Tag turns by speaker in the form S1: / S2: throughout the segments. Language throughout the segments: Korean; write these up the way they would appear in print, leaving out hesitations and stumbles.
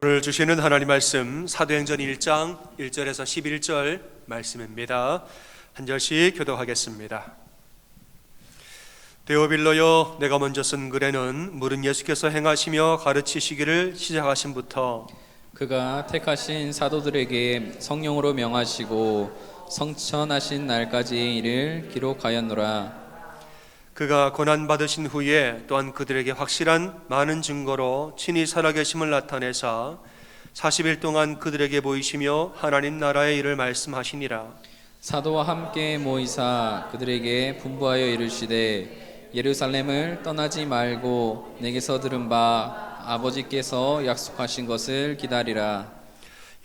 S1: 오늘 주시는 하나님 말씀 사도행전 1장 1절에서 11절 말씀입니다. 한 절씩 교독하겠습니다. 데오빌로여, 내가 먼저 쓴 글에는 물은 예수께서 행하시며 가르치시기를 시작하심부터
S2: 그가 택하신 사도들에게 성령으로 명하시고 성천하신 날까지의 일을 기록하였노라. 그가
S1: 고난받으신 후에 또한 그들에게 확실한 많은 증거로 친히 살아계심을 나타내사 40일 동안 그들에게 보이시며 하나님 나라의 일을 말씀하시니라.
S2: 사도와 함께 모이사 그들에게 분부하여 이르시되 예루살렘을 떠나지 말고 내게서 들은 바 아버지께서 약속하신 것을 기다리라.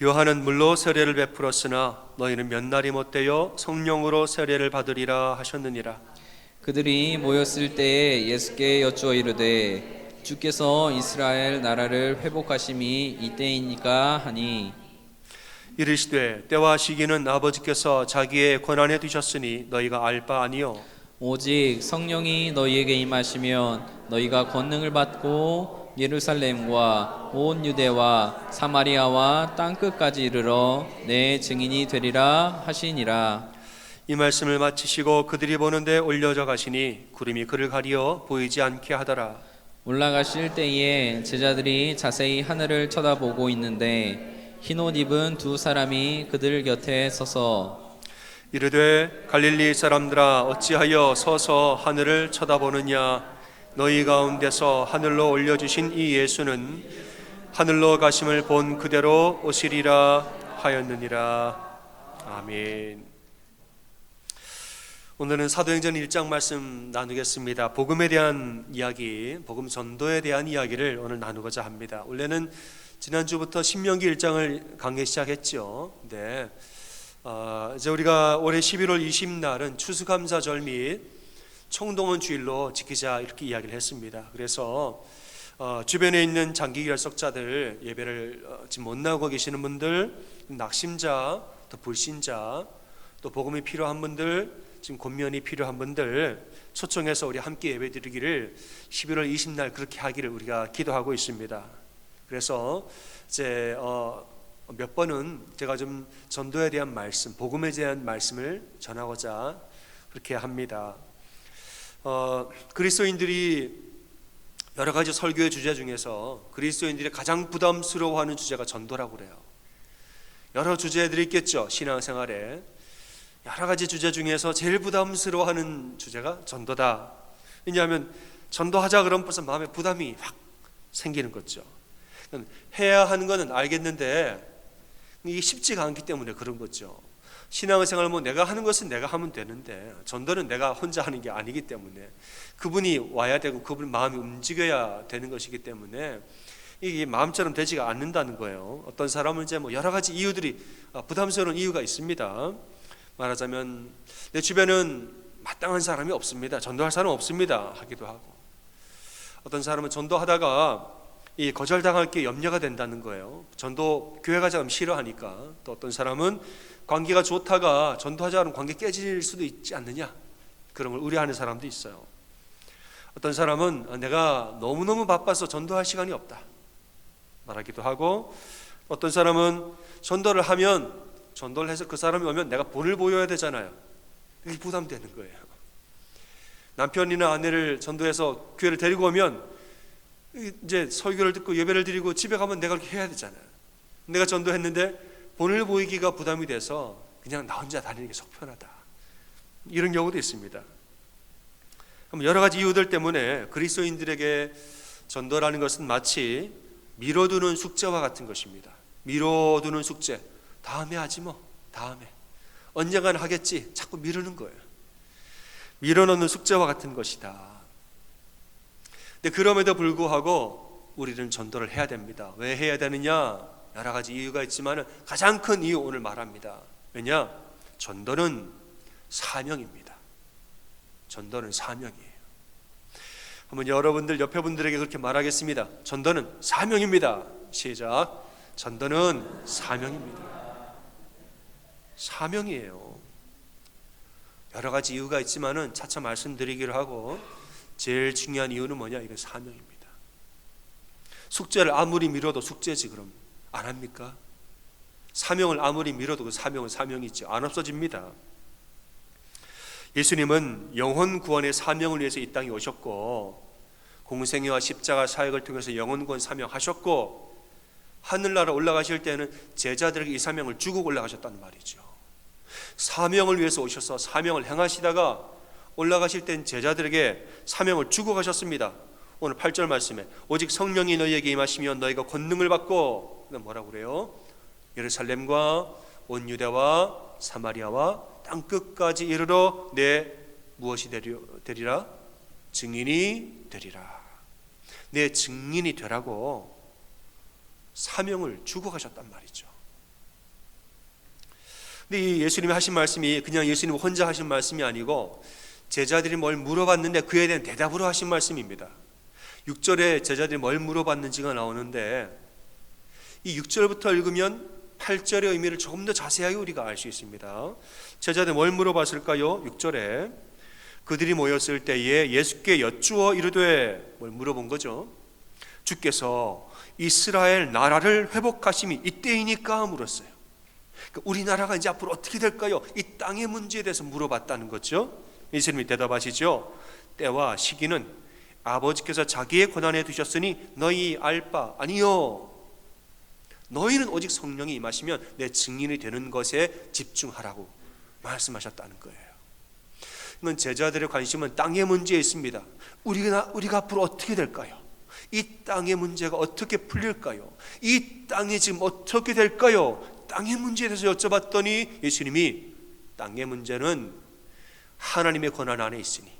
S1: 요한은 물로 세례를 베풀었으나 너희는 몇 날이 못되어 성령으로 세례를 받으리라 하셨느니라.
S2: 그들이 모였을 때에 예수께 여쭈어 이르되 주께서 이스라엘 나라를 회복하심이 이때이니까 하니
S1: 이르시되 때와 시기는 아버지께서 자기의 권한에 두셨으니 너희가 알 바 아니요
S2: 오직 성령이 너희에게 임하시면 너희가 권능을 받고 예루살렘과 온 유대와 사마리아와 땅끝까지 이르러 내 증인이 되리라 하시니라.
S1: 이 말씀을 마치시고 그들이 보는데 올려져 가시니 구름이 그를 가리어 보이지 않게 하더라.
S2: 올라가실 때에 제자들이 자세히 하늘을 쳐다보고 있는데 흰옷 입은 두 사람이 그들 곁에 서서
S1: 이르되 갈릴리 사람들아 어찌하여 서서 하늘을 쳐다보느냐. 너희 가운데서 하늘로 올려주신 이 예수는 하늘로 가심을 본 그대로 오시리라 하였느니라. 아멘. 오늘은 사도행전 1장 말씀 나누겠습니다. 복음에 대한 이야기, 복음 전도에 대한 이야기를 오늘 나누고자 합니다. 원래는 지난주부터 신명기 1장을 강의 시작했죠. 네. 이제 우리가 올해 11월 20날은 추수감사절 및 총동원 주일로 지키자 이렇게 이야기를 했습니다. 그래서 주변에 있는 장기 결석자들 예배를 지금 못 나오고 계시는 분들, 낙심자, 또 불신자, 또 복음이 필요한 분들, 지금 권면이 필요한 분들 초청해서 우리 함께 예배드리기를 11월 20날 그렇게 하기를 우리가 기도하고 있습니다. 그래서 이제 몇 번은 제가 좀 전도에 대한 말씀, 복음에 대한 말씀을 전하고자 그렇게 합니다. 그리스도인들이 여러 가지 설교의 주제 중에서 그리스도인들이 가장 부담스러워하는 주제가 전도라고 그래요. 여러 주제들이 있겠죠. 신앙생활에 여러 가지 주제 중에서 제일 부담스러워하는 주제가 전도다. 왜냐하면 전도하자 그러면 벌써 마음에 부담이 확 생기는 거죠. 해야 하는 것은 알겠는데 이게 쉽지가 않기 때문에 그런 거죠. 신앙생활 뭐 내가 하는 것은 내가 하면 되는데 전도는 내가 혼자 하는 게 아니기 때문에 그분이 와야 되고 그분 마음이 움직여야 되는 것이기 때문에 이게 마음처럼 되지가 않는다는 거예요. 어떤 사람은 이제 뭐 여러 가지 이유들이 부담스러운 이유가 있습니다. 말하자면 내 주변은 마땅한 사람이 없습니다. 전도할 사람 없습니다. 하기도 하고 어떤 사람은 전도하다가 이 거절당할 게 염려가 된다는 거예요. 전도 교회 가자 하면 싫어하니까. 또 어떤 사람은 관계가 좋다가 전도하자 하면 관계 깨질 수도 있지 않느냐 그런 걸 우려하는 사람도 있어요. 어떤 사람은 내가 너무너무 바빠서 전도할 시간이 없다 말하기도 하고 어떤 사람은 전도를 하면 전도를 해서 그 사람이 오면 내가 본을 보여야 되잖아요. 이게 부담되는 거예요. 남편이나 아내를 전도해서 교회를 데리고 오면 이제 설교를 듣고 예배를 드리고 집에 가면 내가 그렇게 해야 되잖아요. 내가 전도했는데 본을 보이기가 부담이 돼서 그냥 나 혼자 다니는 게 속 편하다. 이런 경우도 있습니다. 여러 가지 이유들 때문에 그리스도인들에게 전도라는 것은 마치 미뤄두는 숙제와 같은 것입니다. 미뤄두는 숙제. 다음에 하지 뭐. 다음에. 언젠간 하겠지. 자꾸 미루는 거예요. 미뤄놓는 숙제와 같은 것이다. 근데 그럼에도 불구하고 우리는 전도를 해야 됩니다. 왜 해야 되느냐? 여러 가지 이유가 있지만 가장 큰 이유 오늘 말합니다. 왜냐? 전도는 사명입니다. 전도는 사명이에요. 한번 여러분들 옆에 분들에게 그렇게 말하겠습니다. 전도는 사명입니다. 시작. 전도는 사명입니다. 사명이에요. 여러 가지 이유가 있지만은 차차 말씀드리기로 하고 제일 중요한 이유는 뭐냐? 이건 사명입니다. 숙제를 아무리 미뤄도 숙제지 그럼. 안 합니까? 사명을 아무리 밀어도 그 사명은 사명이죠. 안 없어집니다. 예수님은 영혼 구원의 사명을 위해서 이 땅에 오셨고, 공생애와 십자가 사역을 통해서 영혼 구원 사명하셨고, 하늘나라 올라가실 때는 제자들에게 이 사명을 주고 올라가셨다는 말이죠. 사명을 위해서 오셔서 사명을 행하시다가 올라가실 땐 제자들에게 사명을 주고 가셨습니다. 오늘 8절 말씀에 오직 성령이 너희에게 임하시면 너희가 권능을 받고, 뭐라고 그래요? 예루살렘과 온 유대와 사마리아와 땅 끝까지 이르러 내 무엇이 되리라? 증인이 되리라. 내 증인이 되라고 사명을 주고 가셨단 말이죠. 근데 이 예수님이 하신 말씀이 그냥 예수님 혼자 하신 말씀이 아니고 제자들이 뭘 물어봤는데 그에 대한 대답으로 하신 말씀입니다. 6절에 제자들이 뭘 물어봤는지가 나오는데, 이 6절부터 읽으면 8절의 의미를 조금 더 자세하게 우리가 알 수 있습니다. 제자들이 뭘 물어봤을까요? 6절에 그들이 모였을 때에 예수께 여쭈어 이르되, 뭘 물어본 거죠? 주께서 이스라엘 나라를 회복하심이 이때이니까 물었어요. 그러니까 우리나라가 이제 앞으로 어떻게 될까요? 이 땅의 문제에 대해서 물어봤다는 거죠. 예수님이 대답하시죠. 때와 시기는 아버지께서 자기의 권한에 두셨으니 너희 알 바 아니요. 너희는 오직 성령이 임하시면 내 증인이 되는 것에 집중하라고 말씀하셨다는 거예요. 이건 제자들의 관심은 땅의 문제에 있습니다. 우리가 앞으로 어떻게 될까요? 이 땅의 문제가 어떻게 풀릴까요? 이 땅이 지금 어떻게 될까요? 땅의 문제에 대해서 여쭤봤더니 예수님이 땅의 문제는 하나님의 권한 안에 있으니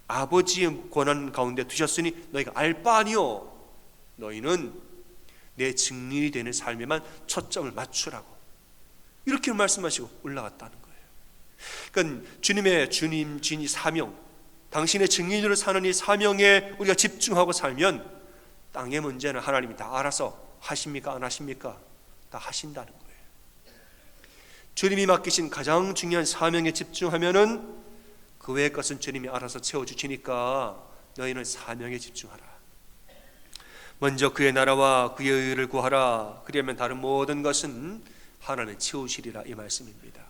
S1: 아버지의 권한 가운데 두셨으니 너희가 알 바 아니요. 너희는 내 증인이 되는 삶에만 초점을 맞추라고 이렇게 말씀하시고 올라갔다는 거예요. 그러니까 주님의 진이 사명, 당신의 증인으로 사는 이 사명에 우리가 집중하고 살면 땅의 문제는 하나님이 다 알아서 하십니까? 안 하십니까? 다 하신다는 거예요. 주님이 맡기신 가장 중요한 사명에 집중하면은 그 외의 것은 주님이 알아서 채워주시니까 너희는 사명에 집중하라. 먼저 그의 나라와 그의 의를 구하라. 그러면 다른 모든 것은 하나는 채우시리라, 이 말씀입니다.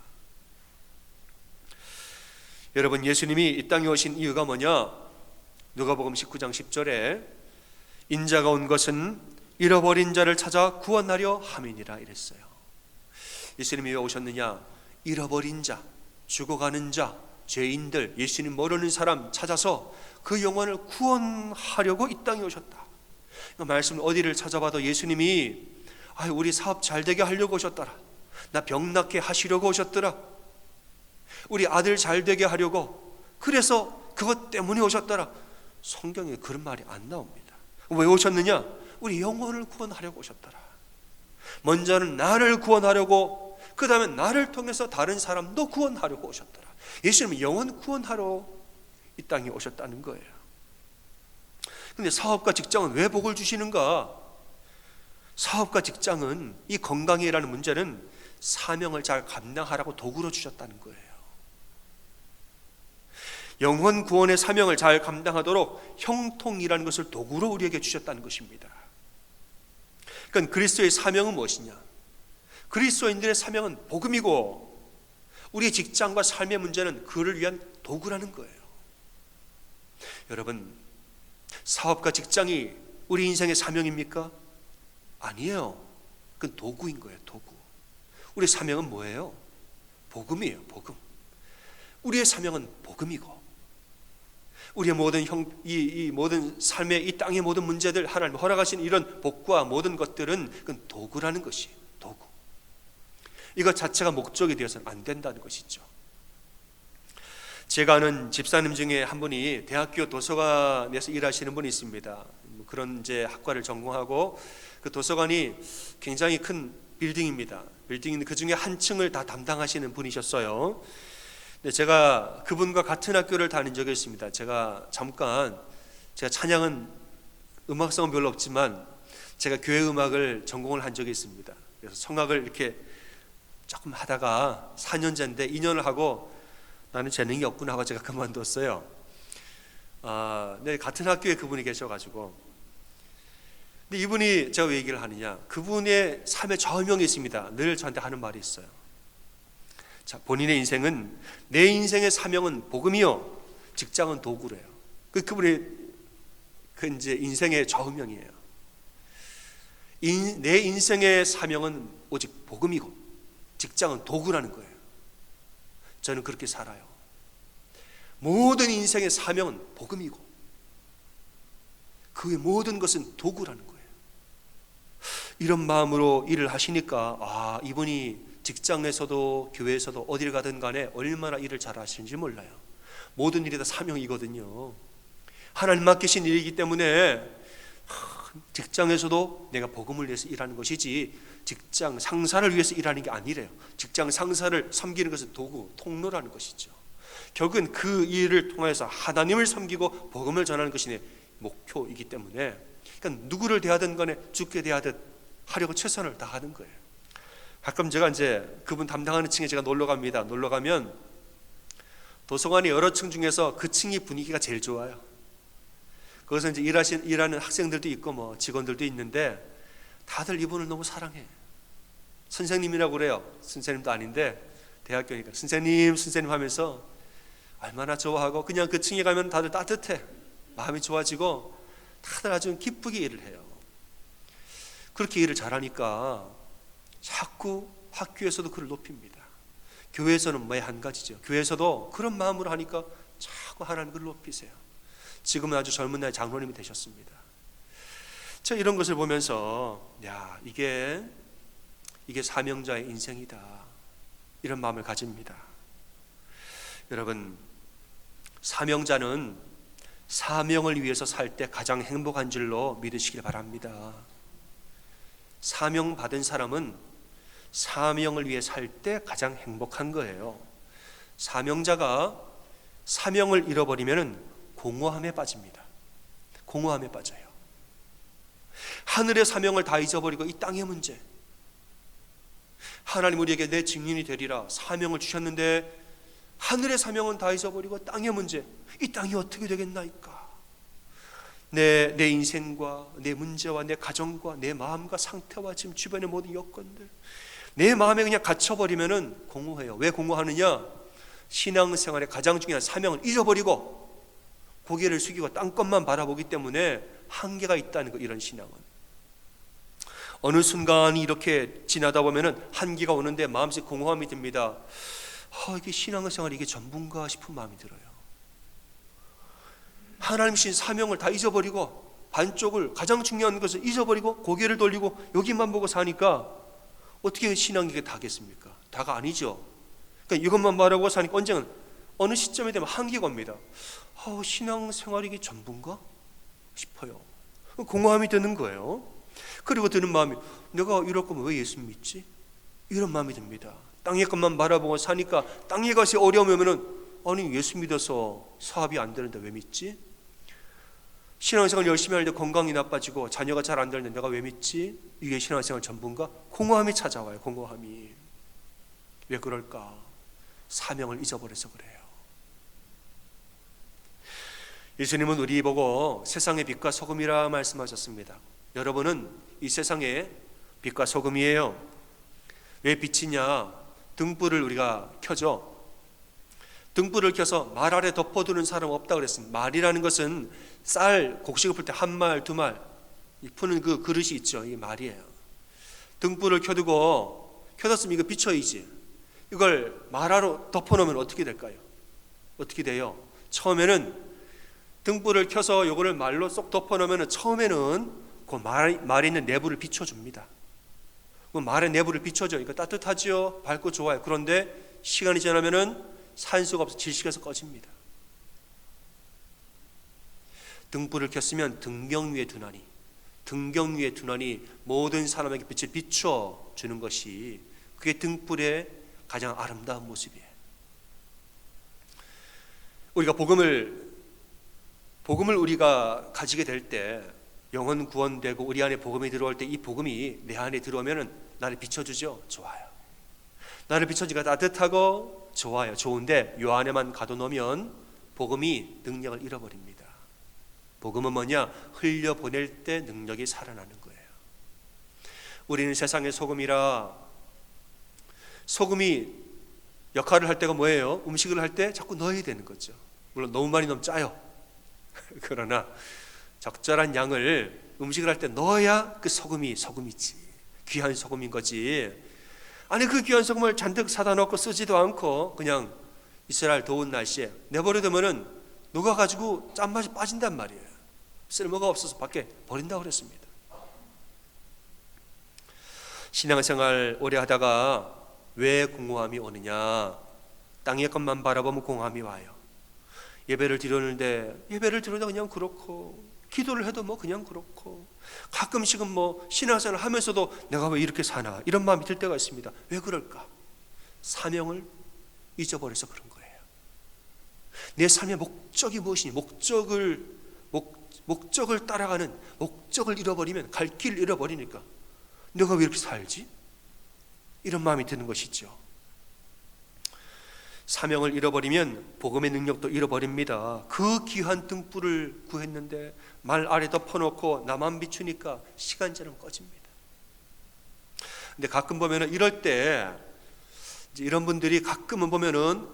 S1: 여러분, 예수님이 이 땅에 오신 이유가 뭐냐? 누가복음 19장 10절에 인자가 온 것은 잃어버린 자를 찾아 구원하려 함이니라 이랬어요. 예수님이 왜 오셨느냐? 잃어버린 자, 죽어가는 자, 죄인들, 예수님 모르는 사람 찾아서 그 영혼을 구원하려고 이 땅에 오셨다. 그 말씀 어디를 찾아봐도 예수님이 우리 사업 잘 되게 하려고 오셨더라. 나 병 낫게 하시려고 오셨더라. 우리 아들 잘 되게 하려고, 그래서 그것 때문에 오셨더라. 성경에 그런 말이 안 나옵니다. 왜 오셨느냐? 우리 영혼을 구원하려고 오셨더라. 먼저는 나를 구원하려고, 그 다음에 나를 통해서 다른 사람도 구원하려고 오셨더라. 예수님은 영혼 구원하러 이 땅에 오셨다는 거예요. 근데 사업과 직장은 왜 복을 주시는가? 사업과 직장은, 이 건강이라는 문제는 사명을 잘 감당하라고 도구로 주셨다는 거예요. 영혼 구원의 사명을 잘 감당하도록 형통이라는 것을 도구로 우리에게 주셨다는 것입니다. 그러니까 그리스도의 사명은 무엇이냐? 그리스도인들의 사명은 복음이고, 우리의 직장과 삶의 문제는 그를 위한 도구라는 거예요. 여러분, 사업과 직장이 우리 인생의 사명입니까? 아니에요. 그건 도구인 거예요. 도구. 우리의 사명은 뭐예요? 복음이에요. 복음. 우리의 사명은 복음이고, 우리의 모든 이 모든 삶의 이 땅의 모든 문제들, 하나님 허락하신 이런 복과 모든 것들은 그건 도구라는 것이 도구. 이것 자체가 목적이 되어서는 안 된다는 것이죠. 제가 아는 집사님 중에 한 분이 대학교 도서관에서 일하시는 분이 있습니다. 그런 이제 학과를 전공하고, 그 도서관이 굉장히 큰 빌딩입니다. 빌딩인데 그 중에 한 층을 다 담당하시는 분이셨어요. 근데 제가 그분과 같은 학교를 다닌 적이 있습니다. 제가 찬양은 음악성은 별로 없지만 제가 교회 음악을 전공을 한 적이 있습니다. 그래서 성악을 이렇게 조금 하다가 4년째인데 2년을 하고 나는 재능이 없구나 하고 제가 그만뒀어요. 네, 같은 학교에 그분이 계셔가지고, 근데 이분이 제가 왜 얘기를 하느냐, 그분의 삶의 좌우명이 있습니다. 늘 저한테 하는 말이 있어요. 자, 본인의 인생은, 내 인생의 사명은 복음이요, 직장은 도구래요. 그분의 이제 인생의 좌우명이에요. 내 인생의 사명은 오직 복음이고 직장은 도구라는 거예요. 저는 그렇게 살아요. 모든 인생의 사명은 복음이고 그 모든 것은 도구라는 거예요. 이런 마음으로 일을 하시니까 이분이 직장에서도 교회에서도 어디를 가든 간에 얼마나 일을 잘 하시는지 몰라요. 모든 일이 다 사명이거든요. 하나님 맡기신 일이기 때문에 직장에서도 내가 복음을 위해서 일하는 것이지 직장 상사를 위해서 일하는 게 아니래요. 직장 상사를 섬기는 것은 도구, 통로라는 것이죠. 결국은 그 일을 통해서 하나님을 섬기고 복음을 전하는 것이 내 목표이기 때문에, 그러니까 누구를 대하든 간에 죽게 대하듯 하려고 최선을 다하는 거예요. 가끔 제가 이제 그분 담당하는 층에 제가 놀러 갑니다. 놀러 가면 도서관이 여러 층 중에서 그 층이 분위기가 제일 좋아요. 거기서 이제 일하는 학생들도 있고 뭐 직원들도 있는데 다들 이분을 너무 사랑해. 선생님이라고 그래요. 선생님도 아닌데 대학교니까 선생님 하면서 얼마나 좋아하고, 그냥 그 층에 가면 다들 따뜻해. 마음이 좋아지고 다들 아주 기쁘게 일을 해요. 그렇게 일을 잘하니까 자꾸 학교에서도 그를 높입니다. 교회에서는 뭐 한 가지죠. 교회에서도 그런 마음으로 하니까 자꾸 하나님 그를 높이세요. 지금은 아주 젊은 나이 장로님이 되셨습니다. 저 이런 것을 보면서 이게 사명자의 인생이다, 이런 마음을 가집니다. 여러분, 사명자는 사명을 위해서 살 때 가장 행복한 줄로 믿으시길 바랍니다. 사명 받은 사람은 사명을 위해 살 때 가장 행복한 거예요. 사명자가 사명을 잃어버리면 공허함에 빠집니다. 공허함에 빠져요. 하늘의 사명을 다 잊어버리고 이 땅의 문제, 하나님 우리에게 내 증인이 되리라 사명을 주셨는데 하늘의 사명은 다 잊어버리고 땅의 문제, 이 땅이 어떻게 되겠나이까. 내 인생과 내 문제와 내 가정과 내 마음과 상태와 지금 주변의 모든 여건들, 내 마음에 그냥 갇혀버리면 공허해요. 왜 공허하느냐? 신앙생활의 가장 중요한 사명을 잊어버리고 고개를 숙이고 땅끝만 바라보기 때문에 한계가 있다는 거. 이런 신앙은 어느 순간이 이렇게 지나다 보면은 한계가 오는데 마음속 공허함이 듭니다. 이게 신앙생활이 이게 전부인가 싶은 마음이 들어요. 하나님 신 사명을 다 잊어버리고 반쪽을, 가장 중요한 것을 잊어버리고 고개를 돌리고 여기만 보고 사니까 어떻게 신앙이 다겠습니까? 다가 아니죠. 그러니까 이것만 바라보고 사니까 언젠가 어느 시점에 되면 한계가 옵니다. 신앙생활이 이게 전부인가 싶어요. 공허함이 드는 거예요. 그리고 드는 마음이, 내가 이럴 거면 왜 예수 믿지? 이런 마음이 듭니다. 땅의 것만 바라보고 사니까 땅의 것이 어려우면은 아니 예수 믿어서 사업이 안 되는데 왜 믿지? 신앙생활 열심히 하는데 건강이 나빠지고 자녀가 잘 안 되는데 내가 왜 믿지? 이게 신앙생활 전부인가? 공허함이 찾아와요. 공허함이. 왜 그럴까? 사명을 잊어버려서 그래요. 예수님은 우리 보고 세상의 빛과 소금이라 말씀하셨습니다. 여러분은 이 세상의 빛과 소금이에요. 왜 빛이냐? 등불을 우리가 켜죠. 등불을 켜서 말 아래 덮어두는 사람 없다 그랬습니다. 말이라는 것은 쌀 곡식을 풀 때 한 말, 두 말 푸는 그 그릇이 있죠. 이게 말이에요. 등불을 켜뒀으면 이거 비춰야지. 이걸 말 아래 덮어놓으면 어떻게 될까요? 어떻게 돼요? 처음에는 등불을 켜서 요거를 말로 쏙 덮어놓으면 처음에는 그 말에 있는 내부를 비춰줍니다. 그 말의 내부를 비춰줘. 이거 따뜻하지요? 밝고 좋아요. 그런데 시간이 지나면은 산소가 없어 질식해서 꺼집니다. 등불을 켰으면 등경 위에 두나니 모든 사람에게 빛을 비춰주는 것이, 그게 등불의 가장 아름다운 모습이에요. 우리가 복음을 우리가 가지게 될 때, 영혼 구원되고 우리 안에 복음이 들어올 때 이 복음이 내 안에 들어오면은 나를 비춰주죠. 좋아요. 나를 비춰주니까 따뜻하고 좋아요. 좋은데 요 안에만 가둬놓으면 복음이 능력을 잃어버립니다. 복음은 뭐냐? 흘려보낼 때 능력이 살아나는 거예요. 우리는 세상의 소금이라 소금이 역할을 할 때가 뭐예요? 음식을 할 때 자꾸 넣어야 되는 거죠. 물론 너무 많이 넣으면 짜요. 그러나 적절한 양을 음식을 할 때 넣어야 그 소금이 소금이지, 귀한 소금인 거지. 아니 그 귀한 소금을 잔뜩 사다 놓고 쓰지도 않고 그냥 이스라엘 더운 날씨에 내버려두면은 녹아가지고 짠맛이 빠진단 말이에요. 쓸모가 없어서 밖에 버린다고 그랬습니다. 신앙생활 오래 하다가 왜 공허함이 오느냐? 땅의 것만 바라보면 공허함이 와요. 예배를 드렸는데 그냥 그렇고, 기도를 해도 뭐 그냥 그렇고, 가끔씩은 뭐 신앙생활 하면서도 내가 왜 이렇게 사나 이런 마음이 들 때가 있습니다. 왜 그럴까? 사명을 잊어버려서 그런 거예요. 내 삶의 목적이 무엇이니? 목적을 따라가는, 목적을 잃어버리면, 갈 길 잃어버리니까 내가 왜 이렇게 살지? 이런 마음이 드는 것이죠. 사명을 잃어버리면 복음의 능력도 잃어버립니다. 그 귀한 등불을 구했는데 말 아래 덮어놓고 나만 비추니까 시간처럼 꺼집니다. 근데 가끔 보면은 이럴 때 이제 이런 분들이 가끔은 보면은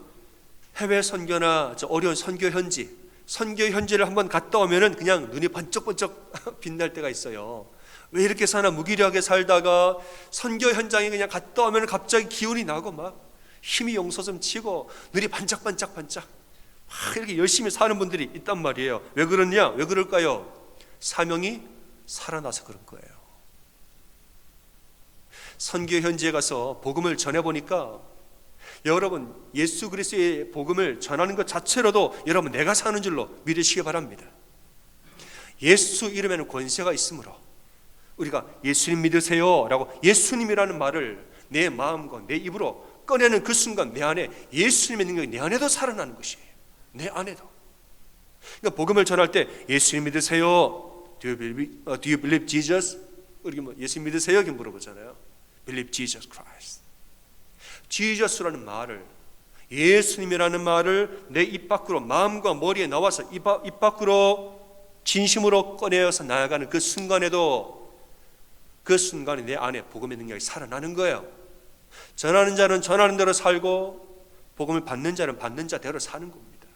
S1: 해외 선교나 어려운 선교 현지를 한번 갔다 오면은 그냥 눈이 번쩍번쩍 빛날 때가 있어요. 왜 이렇게 사나 무기력하게 살다가 선교 현장에 그냥 갔다 오면 갑자기 기운이 나고 막 힘이 용솟음 치고 눈이 반짝반짝 막 이렇게 열심히 사는 분들이 있단 말이에요. 왜 그러냐? 왜 그럴까요? 사명이 살아나서 그런 거예요. 선교 현지에 가서 복음을 전해보니까 여러분 예수 그리스도의 복음을 전하는 것 자체로도 여러분 내가 사는 줄로 믿으시기 바랍니다. 예수 이름에는 권세가 있으므로 우리가 예수님 믿으세요 라고 예수님이라는 말을 내 마음과 내 입으로 꺼내는 그 순간 내 안에 예수님의 능력이 내 안에도 살아나는 것이에요. 내 안에도. 그러니까 복음을 전할 때 예수님 믿으세요. Do you believe Jesus? 우리 뭐 예수 믿으세요? 이렇게 물어보잖아요. Believe Jesus Christ. Jesus라는 말을, 예수님이라는 말을 내 입 밖으로, 마음과 머리에 나와서 입 밖으로 진심으로 꺼내어서 나아가는 그 순간에도, 그 순간에 내 안에 복음의 능력이 살아나는 거예요. 전하는 자는 전하는 대로 살고 복음을 받는 자는 받는 자대로 사는 겁니다.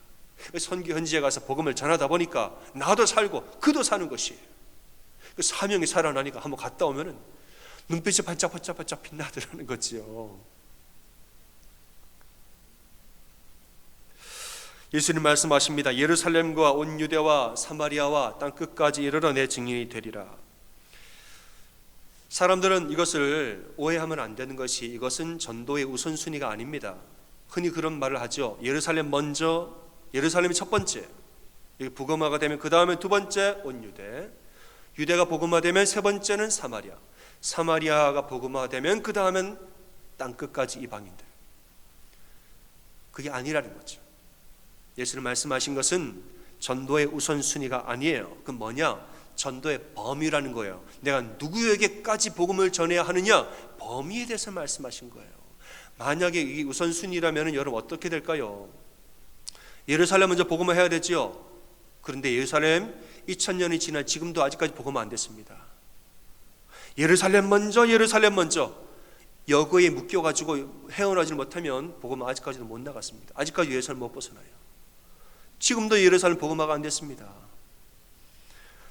S1: 선교 현지에 가서 복음을 전하다 보니까 나도 살고 그도 사는 것이에요. 그 사명이 살아나니까 한번 갔다 오면은 눈빛이 반짝반짝 빛나더라는 거지요. 예수님 말씀하십니다. 예루살렘과 온 유대와 사마리아와 땅 끝까지 이르러 내 증인이 되리라. 사람들은 이것을 오해하면 안 되는 것이, 이것은 전도의 우선순위가 아닙니다. 흔히 그런 말을 하죠. 예루살렘 먼저, 예루살렘이 첫 번째, 복음화가 되면 그 다음에 두 번째 온 유대, 유대가 복음화되면 세 번째는 사마리아, 사마리아가 복음화되면 그 다음엔 땅 끝까지 이방인들. 그게 아니라는 거죠. 예수님 말씀하신 것은 전도의 우선순위가 아니에요. 그 뭐냐? 전도의 범위라는 거예요. 내가 누구에게까지 복음을 전해야 하느냐? 범위에 대해서 말씀하신 거예요. 만약에 이게 우선순위라면 여러분 어떻게 될까요? 예루살렘 먼저 복음을 해야 되죠. 그런데 예루살렘 2000년이 지난 지금도 아직까지 복음 안 됐습니다. 예루살렘 먼저 여거에 묶여가지고 헤어나지 못하면 복음 아직까지도 못 나갔습니다. 아직까지 예루살렘 못 벗어나요. 지금도 예루살렘 복음화가 안 됐습니다.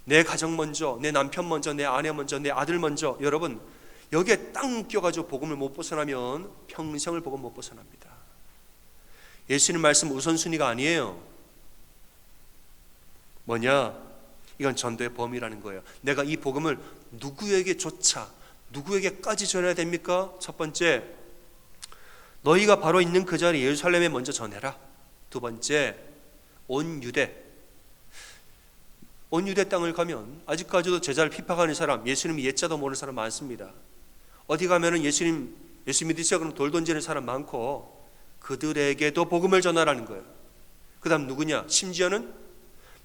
S1: 내 가정 먼저, 내 남편 먼저, 내 아내 먼저, 내 아들 먼저. 여러분 여기에 딱 묶여가지고 복음을 못 벗어나면 평생을 복음 못 벗어납니다. 예수님 말씀 우선순위가 아니에요. 뭐냐? 이건 전도의 범위라는 거예요. 내가 이 복음을 누구에게까지 전해야 됩니까? 첫 번째, 너희가 바로 있는 그 자리 예루살렘에 먼저 전해라. 두 번째, 온 유대 땅을 가면 아직까지도 제자를 핍박하는 사람, 예수님 옛자도 모르는 사람 많습니다. 어디 가면은 예수 믿으세요 그럼 돌 던지는 사람 많고, 그들에게도 복음을 전하라는 거예요. 그 다음 누구냐? 심지어는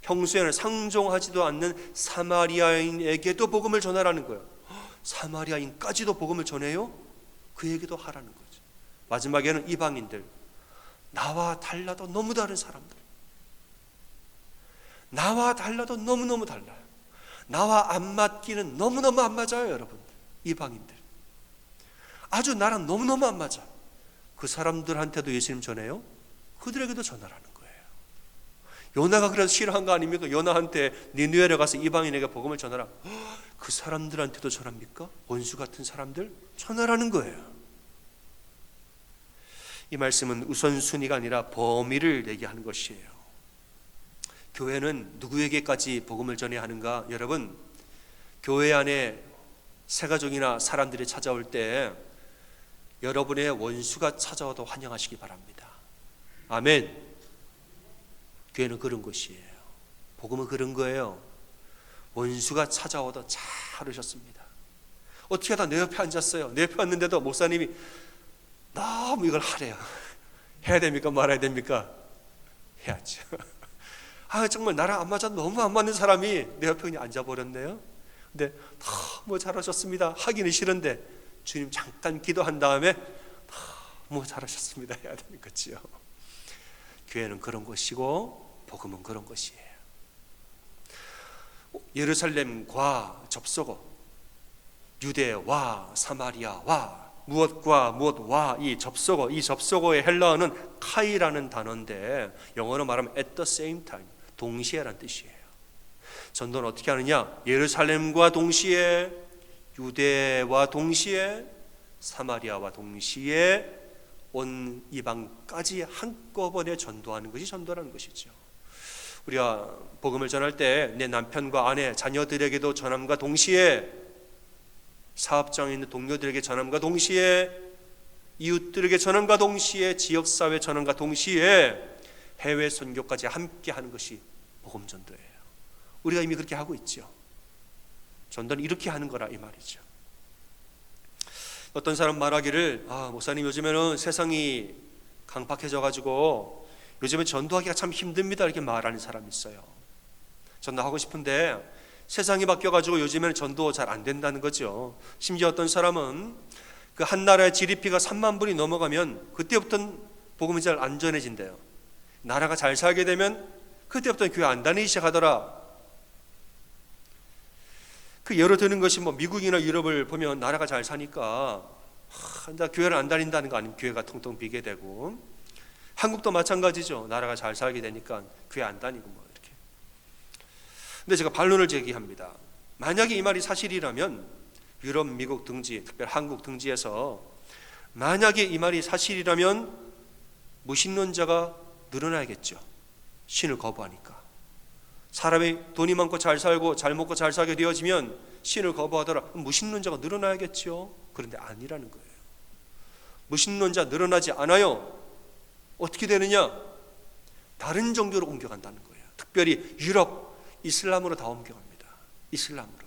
S1: 평소에는 상종하지도 않는 사마리아인에게도 복음을 전하라는 거예요. 사마리아인까지도 복음을 전해요? 그에게도 하라는 거죠. 마지막에는 이방인들, 나와 달라도 너무 다른 사람들, 나와 달라도 너무너무 달라요. 나와 안 맞기는 너무너무 안 맞아요, 여러분. 이방인들 아주 나랑 너무너무 안 맞아. 그 사람들한테도 예수님 전해요? 그들에게도 전하라는 거예요. 요나가 그래서 싫어한 거 아닙니까? 요나한테 니느웨로 가서 이방인에게 복음을 전하라. 그 사람들한테도 전합니까? 원수 같은 사람들? 전하라는 거예요. 이 말씀은 우선순위가 아니라 범위를 얘기하는 것이에요. 교회는 누구에게까지 복음을 전해야 하는가? 여러분, 교회 안에 새가족이나 사람들이 찾아올 때 여러분의 원수가 찾아와도 환영하시기 바랍니다. 아멘. 교회는 그런 것이에요. 복음은 그런 거예요. 원수가 찾아와도 잘하셨습니다. 어떻게 하다 내 옆에 앉았어요. 내 옆에 앉는데도 목사님이 너무 이걸 하래요. 해야 됩니까? 말아야 됩니까? 해야죠. 정말 나랑 안 맞아, 너무 안 맞는 사람이 내 옆에 그냥 앉아버렸네요. 근데 너무 잘하셨습니다 하기는 싫은데 주님 잠깐 기도한 다음에 너무 잘하셨습니다 해야 되는 거지요. 교회는 그런 것이고 복음은 그런 것이에요. 예루살렘과 접속어, 유대와 사마리아와 무엇과 무엇와 이 접속어의 헬라어는 카이라는 단어인데 영어로 말하면 at the same time, 동시에라는 뜻이에요. 전도는 어떻게 하느냐? 예루살렘과 동시에, 유대와 동시에, 사마리아와 동시에 온 이방까지 한꺼번에 전도하는 것이 전도라는 것이죠. 우리가 복음을 전할 때 내 남편과 아내, 자녀들에게도 전함과 동시에, 사업장에 있는 동료들에게 전함과 동시에, 이웃들에게 전함과 동시에, 지역사회 전함과 동시에 해외 선교까지 함께 하는 것이 복음 전도예요. 우리가 이미 그렇게 하고 있죠. 전도는 이렇게 하는 거라 이 말이죠. 어떤 사람 말하기를 목사님 요즘에는 세상이 강팍해져 가지고 요즘에 전도하기가 참 힘듭니다 이렇게 말하는 사람이 있어요. 전도하고 싶은데 세상이 바뀌어가지고 요즘에는 전도 잘 안 된다는 거죠. 심지어 어떤 사람은 그 한 나라의 GDP가 3만 불이 넘어가면 그때부터는 복음이 잘 안 전해진대요. 나라가 잘 살게 되면 그때부터는 교회 안 다니기 시작하더라. 그 예로 드는 것이 미국이나 유럽을 보면 나라가 잘 사니까 교회를 안 다닌다는 거 아니면 교회가 텅텅 비게 되고, 한국도 마찬가지죠. 나라가 잘 살게 되니까 교회 안 다니고 이렇게. 근데 제가 반론을 제기합니다. 만약에 이 말이 사실이라면 유럽, 미국 등지, 특별히 한국 등지에서 만약에 이 말이 사실이라면 무신론자가 늘어나야겠죠. 신을 거부하니까. 사람이 돈이 많고 잘 살고 잘 먹고 잘 살게 되어지면 신을 거부하더라. 무신론자가 늘어나야겠죠. 그런데 아니라는 거예요. 무신론자 늘어나지 않아요. 어떻게 되느냐? 다른 종교로 옮겨간다는 거예요. 특별히 유럽, 이슬람으로 다 옮겨갑니다. 이슬람으로.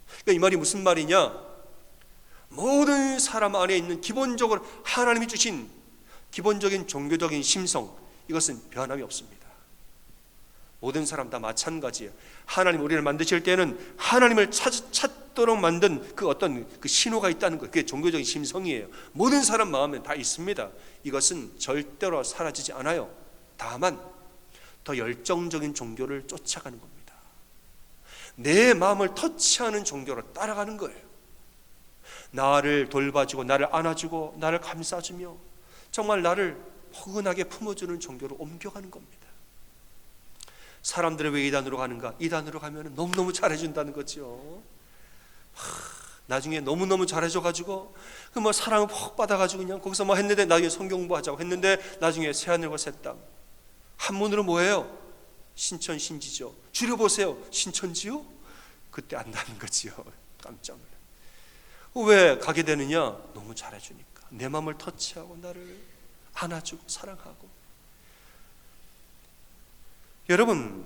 S1: 그러니까 이 말이 무슨 말이냐? 모든 사람 안에 있는 기본적으로 하나님이 주신 기본적인 종교적인 심성, 이것은 변함이 없습니다. 모든 사람 다 마찬가지예요. 하나님 우리를 만드실 때는 하나님을 찾도록 만든 그 어떤 그 신호가 있다는 거예요. 그게 종교적인 심성이에요. 모든 사람 마음에 다 있습니다. 이것은 절대로 사라지지 않아요. 다만 더 열정적인 종교를 쫓아가는 겁니다. 내 마음을 터치하는 종교로 따라가는 거예요. 나를 돌봐주고 나를 안아주고 나를 감싸주며 정말 나를 포근하게 품어주는 종교로 옮겨가는 겁니다. 사람들은 왜 이단으로 가는가? 이단으로 가면 너무너무 잘해준다는 거죠. 나중에 너무너무 잘해줘가지고 사랑을 푹 받아가지고 그냥 거기서 했는데 나중에 성경 공부하자고 했는데 나중에 새하늘과 새 땅. 한문으로 뭐예요? 신천 신지죠. 줄여보세요. 신천지요? 그때 안다는 거지요. 깜짝 놀라. 왜 가게 되느냐? 너무 잘해주니까. 내 마음을 터치하고 나를 안아주고 사랑하고. 여러분,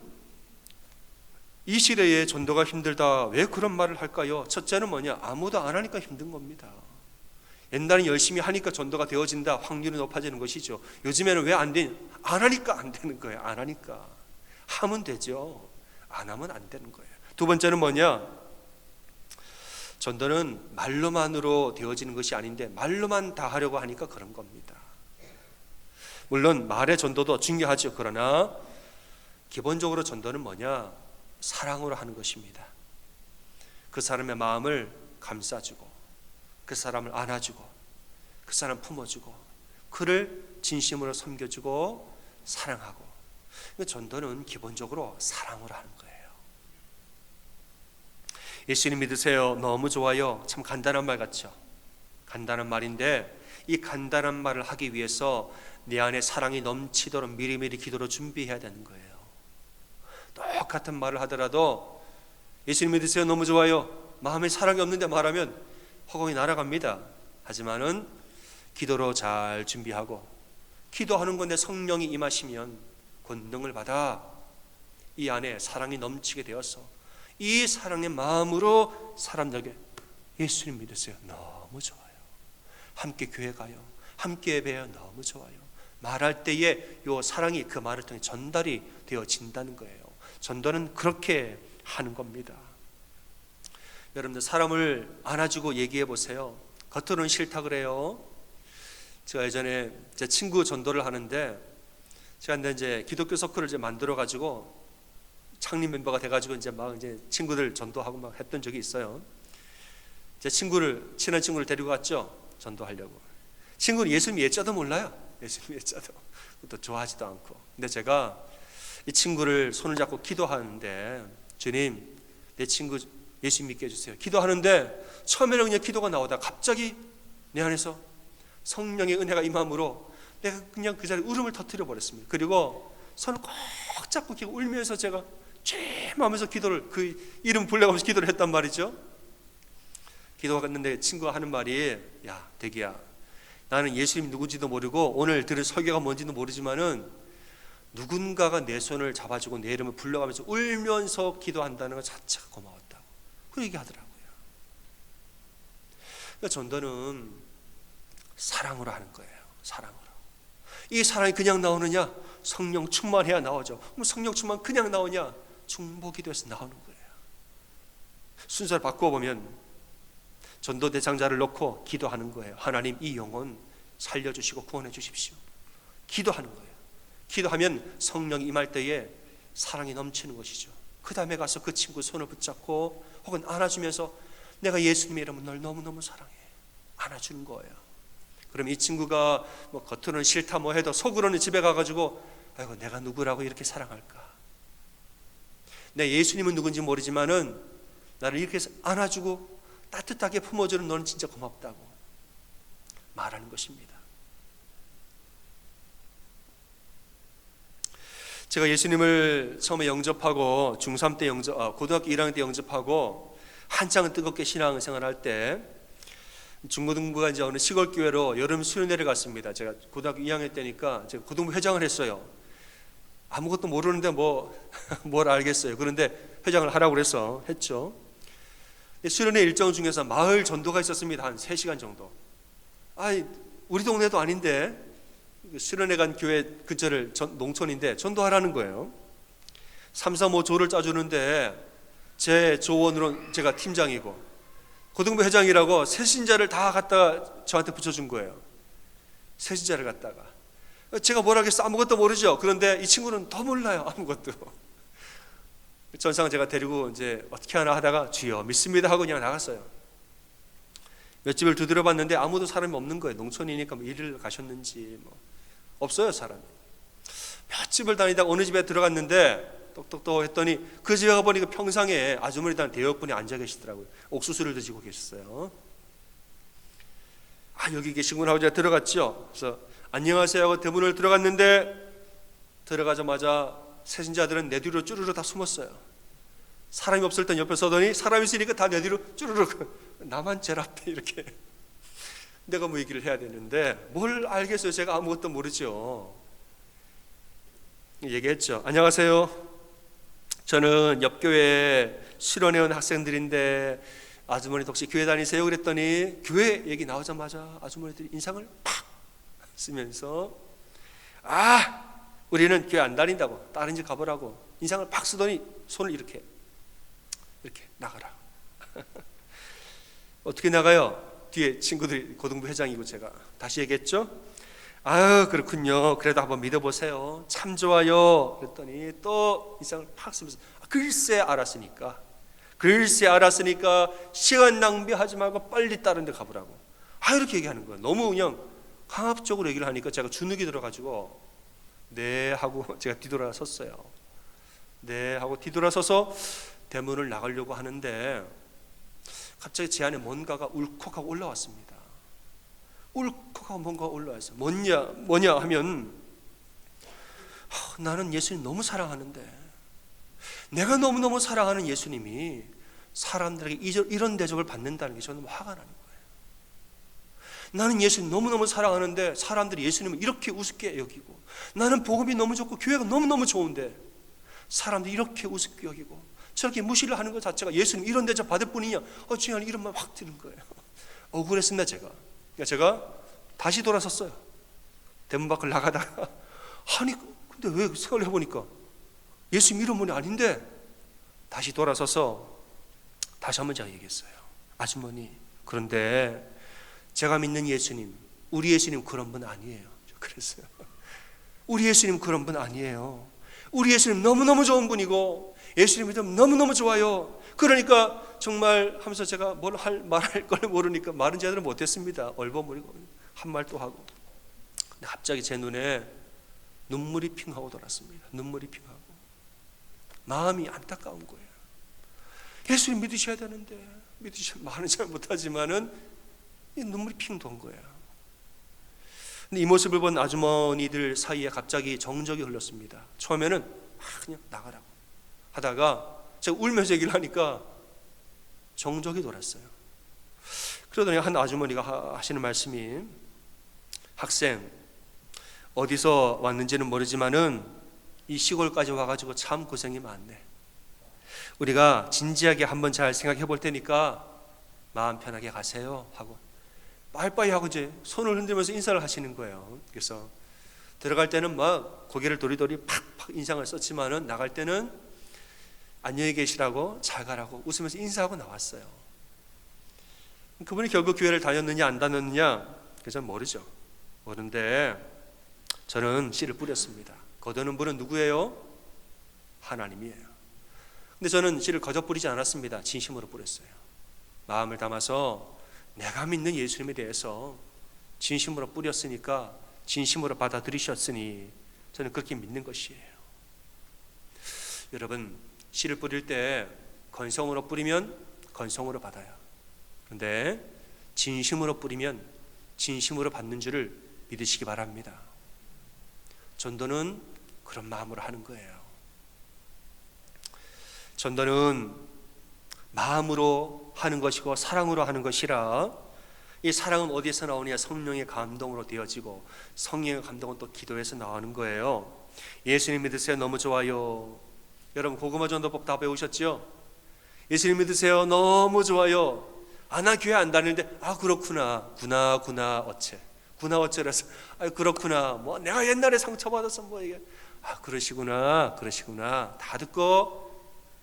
S1: 이 시대에 전도가 힘들다, 왜 그런 말을 할까요? 첫째는 뭐냐? 아무도 안 하니까 힘든 겁니다. 옛날엔 열심히 하니까 전도가 되어진다, 확률이 높아지는 것이죠. 요즘에는 왜 안 되냐? 안 하니까 안 되는 거예요. 안 하니까. 하면 되죠. 안 하면 안 되는 거예요. 두 번째는 뭐냐? 전도는 말로만으로 되어지는 것이 아닌데 말로만 다 하려고 하니까 그런 겁니다. 물론 말의 전도도 중요하죠. 그러나 기본적으로 전도는 뭐냐? 사랑으로 하는 것입니다. 그 사람의 마음을 감싸주고, 그 사람을 안아주고, 그 사람 품어주고, 그를 진심으로 섬겨주고 사랑하고. 전도는 기본적으로 사랑으로 하는 거예요. 예수님 믿으세요. 너무 좋아요. 참 간단한 말 같죠? 간단한 말인데, 이 간단한 말을 하기 위해서 내 안에 사랑이 넘치도록 미리미리 기도로 준비해야 되는 거예요. 똑같은 말을 하더라도 예수님 믿으세요. 너무 좋아요. 마음에 사랑이 없는데 말하면 허공이 날아갑니다. 하지만은 기도로 잘 준비하고, 기도하는 건데 성령이 임하시면 권능을 받아 이 안에 사랑이 넘치게 되어서 이 사랑의 마음으로 사람들에게 예수님 믿으세요. 너무 좋아요. 함께 교회 가요. 함께 예배해요. 너무 좋아요. 말할 때에 이 사랑이 그 말을 통해 전달이 되어진다는 거예요. 전도는 그렇게 하는 겁니다. 여러분들 사람을 안아주고 얘기해 보세요. 겉으로는 싫다 그래요. 제가 예전에 제 친구 전도를 하는데, 제가 이제 기독교 서클을 이제 만들어 가지고 창립 멤버가 돼 가지고 이제 친구들 전도하고 막 했던 적이 있어요. 제 친한 친구를 데리고 갔죠. 전도하려고. 친구는 예수님 예자도 몰라요. 예수님 예자도. 또 좋아하지도 않고. 근데 제가 이 친구를 손을 잡고 기도하는데, 주님, 내 친구 예수 믿게 해주세요. 기도하는데 처음에는 그냥 기도가 나오다 갑자기 내 안에서 성령의 은혜가 임함으로 내가 그냥 그 자리에 울음을 터뜨려 버렸습니다. 그리고 손을 꼭 잡고 울면서 제가 죄하면서 기도를, 그 이름 불러가면서 기도를 했단 말이죠. 기도가 갔는데 친구가 하는 말이, 야 대기야, 나는 예수님이 누군지도 모르고 오늘 들은 설교가 뭔지도 모르지만은 누군가가 내 손을 잡아주고 내 이름을 불러가면서 울면서 기도한다는 것 자체가 고마웠다고 그 얘기하더라고요. 그러니까 전도는 사랑으로 하는 거예요. 사랑으로. 이 사랑이 그냥 나오느냐? 성령 충만해야 나오죠. 그럼 성령 충만 그냥 나오냐? 중보기도에서 나오는 거예요. 순서를 바꿔보면 전도 대상자를 놓고 기도하는 거예요. 하나님, 이 영혼 살려주시고 구원해 주십시오. 기도하는 거예요. 기도하면 성령이 임할 때에 사랑이 넘치는 것이죠. 그 다음에 가서 그 친구 손을 붙잡고 혹은 안아주면서 내가 예수님의 이름은 널 너무너무 사랑해, 안아주는 거예요. 그럼 이 친구가 뭐 겉으로는 싫다 뭐 해도 속으로는 집에 가가지고 아이고 내가 누구라고 이렇게 사랑할까, 내 예수님은 누군지 모르지만은 나를 이렇게 안아주고 따뜻하게 품어주는 너는 진짜 고맙다고 말하는 것입니다. 제가 예수님을 처음에 영접하고 중3 때 고등학교 1학년 때 영접하고 한창 뜨겁게 신앙생활 할 때 중고등부가 이제 어느 시골 교회로 여름 수련회를 갔습니다. 제가 고등학교 2학년 때니까 제가 고등부 회장을 했어요. 아무것도 모르는데 뭘 알겠어요. 그런데 회장을 하라고 그래서 했죠. 수련회 일정 중에서 마을 전도가 있었습니다. 한 3시간 정도. 우리 동네도 아닌데 수련회 간 교회 근처를 농촌인데 전도하라는 거예요. 335조를 짜주는데 제 조원으로 제가 팀장이고 고등부 회장이라고 새신자를 다 갖다가 저한테 붙여준 거예요. 새신자를 갖다가 제가 뭘 하겠어? 아무것도 모르죠. 그런데 이 친구는 더 몰라요. 아무것도. 전상 제가 데리고 이제 어떻게 하나 하다가 주여 믿습니다 하고 그냥 나갔어요. 몇 집을 두드려 봤는데 아무도 사람이 없는 거예요. 농촌이니까 일을 가셨는지 없어요, 사람이. 몇 집을 다니다가 어느 집에 들어갔는데 똑똑똑 했더니 그 집에 가보니까 평상에 아주머니들 대여분이 앉아 계시더라고요. 옥수수를 드시고 계셨어요. 여기 계시구나 하고 제가 들어갔죠. 그래서 안녕하세요 하고 대문을 들어갔는데 들어가자마자 새신자들은 내 뒤로 쭈르르 다 숨었어요. 사람이 없을 땐 옆에 서더니 사람이 있으니까 다 내 뒤로 쭈르르. 나만 제일 앞에 이렇게. 내가 뭐 얘기를 해야 되는데 뭘 알겠어요. 제가 아무것도 모르죠. 얘기했죠. 안녕하세요. 저는 옆교회 수련회 온 학생들인데 아주머니 혹시 교회 다니세요? 그랬더니 교회 얘기 나오자마자 아주머니들이 인상을 팍 쓰면서 우리는 교회 안 다닌다고 다른 집 가보라고 인상을 팍 쓰더니 손을 이렇게 나가라. 어떻게 나가요? 뒤에 친구들이 고등부 회장이고 제가 다시 얘기했죠. 아유 그렇군요. 그래도 한번 믿어보세요. 참 좋아요. 그랬더니 또 인상을 팍 쓰면서 글쎄 알았으니까 시간 낭비하지 말고 빨리 다른 데 가보라고. 이렇게 얘기하는 거예요. 너무 그냥 강압적으로 얘기를 하니까 제가 주눅이 들어가지고 네 하고 제가 뒤돌아섰어요. 네 하고 뒤돌아서서 대문을 나가려고 하는데 갑자기 제 안에 뭔가가 울컥하고 올라왔습니다. 울컥하고 뭔가 올라왔어요. 뭐냐 하면 나는 예수님 너무 사랑하는데 내가 너무너무 사랑하는 예수님이 사람들에게 이런 대접을 받는다는 게 저는 화가 나는 거예요. 나는 예수님 너무너무 사랑하는데 사람들이 예수님을 이렇게 우습게 여기고, 나는 복음이 너무 좋고 교회가 너무너무 좋은데 사람들이 이렇게 우습게 여기고 저렇게 무시를 하는 것 자체가 예수님 이런 대접 받을 뿐이냐, 주님 이런 말 확 드는 거예요. 억울했습니다. 제가 다시 돌아섰어요. 대문 밖을 나가다가 아니 근데 왜 생각을 해보니까 예수님 이런 분이 아닌데, 다시 돌아서서 다시 한번 제가 얘기했어요. 아주머니, 그런데 제가 믿는 예수님, 우리 예수님 그런 분 아니에요. 그랬어요. 우리 예수님 그런 분 아니에요. 우리 예수님 너무너무 좋은 분이고 예수님 믿으면 너무너무 좋아요. 그러니까 정말 하면서 제가 말할 걸 모르니까 말은 제대로 못했습니다. 얼버무리고 한 말 또 하고. 근데 갑자기 제 눈에 눈물이 핑하고 돌았습니다. 눈물이 핑하고 마음이 안타까운 거예요. 예수님 믿으셔야 되는데 말은 잘 못하지만은 눈물이 핑 돈 거예요. 근데 이 모습을 본 아주머니들 사이에 갑자기 정적이 흘렀습니다. 처음에는 그냥 나가라고 하다가 제가 울면서 얘기를 하니까 정적이 돌았어요. 그러더니 한 아주머니가 하시는 말씀이, 학생 어디서 왔는지는 모르지만은 이 시골까지 와가지고 참 고생이 많네. 우리가 진지하게 한번 잘 생각해 볼 테니까 마음 편하게 가세요 하고 빠이빠이 하고 이제 손을 흔들면서 인사를 하시는 거예요. 그래서 들어갈 때는 막 고개를 도리도리 팍팍 인상을 썼지만은 나갈 때는 안녕히 계시라고 잘 가라고 웃으면서 인사하고 나왔어요. 그분이 결국 교회를 다녔느냐 안 다녔느냐 그저 모르죠. 모르는데 저는 씨를 뿌렸습니다. 거두는 분은 누구예요? 하나님이에요. 근데 저는 씨를 거저 뿌리지 않았습니다. 진심으로 뿌렸어요. 마음을 담아서 내가 믿는 예수님에 대해서 진심으로 뿌렸으니까 진심으로 받아들이셨으니 저는 그렇게 믿는 것이에요. 여러분, 씨를 뿌릴 때 건성으로 뿌리면 건성으로 받아요. 그런데 진심으로 뿌리면 진심으로 받는 줄을 믿으시기 바랍니다. 전도는 그런 마음으로 하는 거예요. 전도는 마음으로 하는 것이고 사랑으로 하는 것이라, 이 사랑은 어디에서 나오느냐? 성령의 감동으로 되어지고 성령의 감동은 또 기도에서 나오는 거예요. 예수님 믿으세요? 너무 좋아요. 여러분 고구마 전도법 다 배우셨죠? 예수님 믿으세요? 너무 좋아요. 나 교회 안 다니는데 그렇구나. 구나 어째라서 그렇구나. 뭐 내가 옛날에 상처받았어 뭐 이게 그러시구나 다 듣고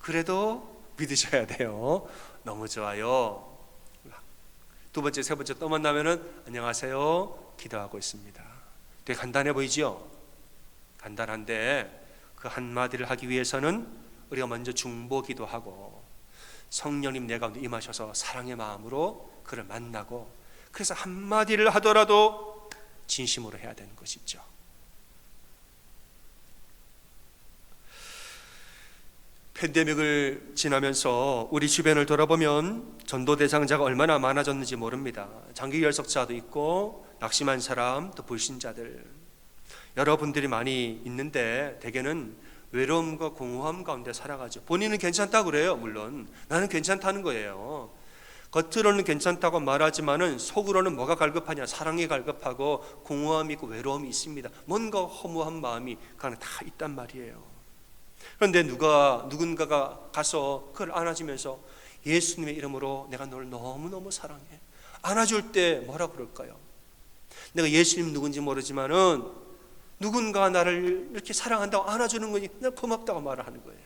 S1: 그래도 믿으셔야 돼요. 너무 좋아요. 두 번째, 세 번째 또 만나면은 안녕하세요. 기도하고 있습니다. 되게 간단해 보이죠? 간단한데 그 한마디를 하기 위해서는 우리가 먼저 중보기도 하고 성령님 내 가운데 임하셔서 사랑의 마음으로 그를 만나고, 그래서 한마디를 하더라도 진심으로 해야 되는 것이죠. 팬데믹을 지나면서 우리 주변을 돌아보면 전도 대상자가 얼마나 많아졌는지 모릅니다. 장기 결석자도 있고 낙심한 사람, 또 불신자들, 여러분들이 많이 있는데 대개는 외로움과 공허함 가운데 살아가죠. 본인은 괜찮다고 그래요. 물론 나는 괜찮다는 거예요. 겉으로는 괜찮다고 말하지만은 속으로는 뭐가 갈급하냐? 사랑이 갈급하고 공허함이 있고 외로움이 있습니다. 뭔가 허무한 마음이 그 안에 다 있단 말이에요. 그런데 누군가가 가서 그걸 안아주면서 예수님의 이름으로 내가 너를 너무너무 사랑해, 안아줄 때 뭐라 그럴까요? 내가 예수님 누군지 모르지만은 누군가 나를 이렇게 사랑한다고 안아주는 거니 내가 고맙다고 말을 하는 거예요.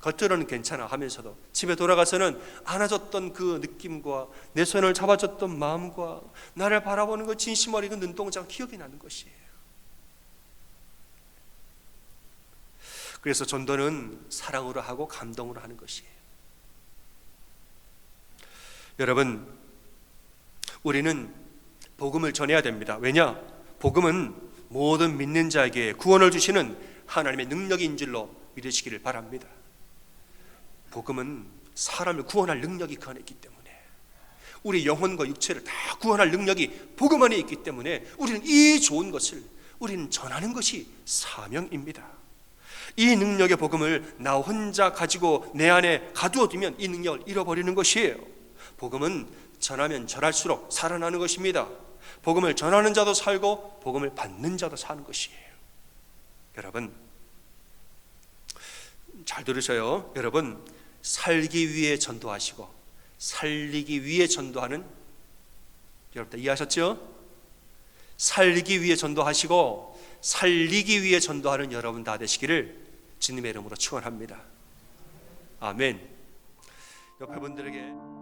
S1: 겉으로는 괜찮아 하면서도 집에 돌아가서는 안아줬던 그 느낌과 내 손을 잡아줬던 마음과 나를 바라보는 그 진심 어린 그 눈동자가 기억이 나는 것이에요. 그래서 전도는 사랑으로 하고 감동으로 하는 것이에요. 여러분, 우리는 복음을 전해야 됩니다. 왜냐? 복음은 모든 믿는 자에게 구원을 주시는 하나님의 능력인 줄로 믿으시기를 바랍니다. 복음은 사람을 구원할 능력이 그 안에 있기 때문에, 우리 영혼과 육체를 다 구원할 능력이 복음 안에 있기 때문에 우리는 이 좋은 것을 우리는 전하는 것이 사명입니다. 이 능력의 복음을 나 혼자 가지고 내 안에 가두어두면 이 능력을 잃어버리는 것이에요. 복음은 전하면 전할수록 살아나는 것입니다. 복음을 전하는 자도 살고 복음을 받는 자도 사는 것이에요. 여러분, 잘 들으셔요. 여러분, 살기 위해 전도하시고 살리기 위해 전도하는, 여러분 다 이해하셨죠? 살기 위해 전도하시고 살리기 위해 전도하는 여러분 다 되시기를 주님의 이름으로 축원합니다. 아멘. 옆에 분들에게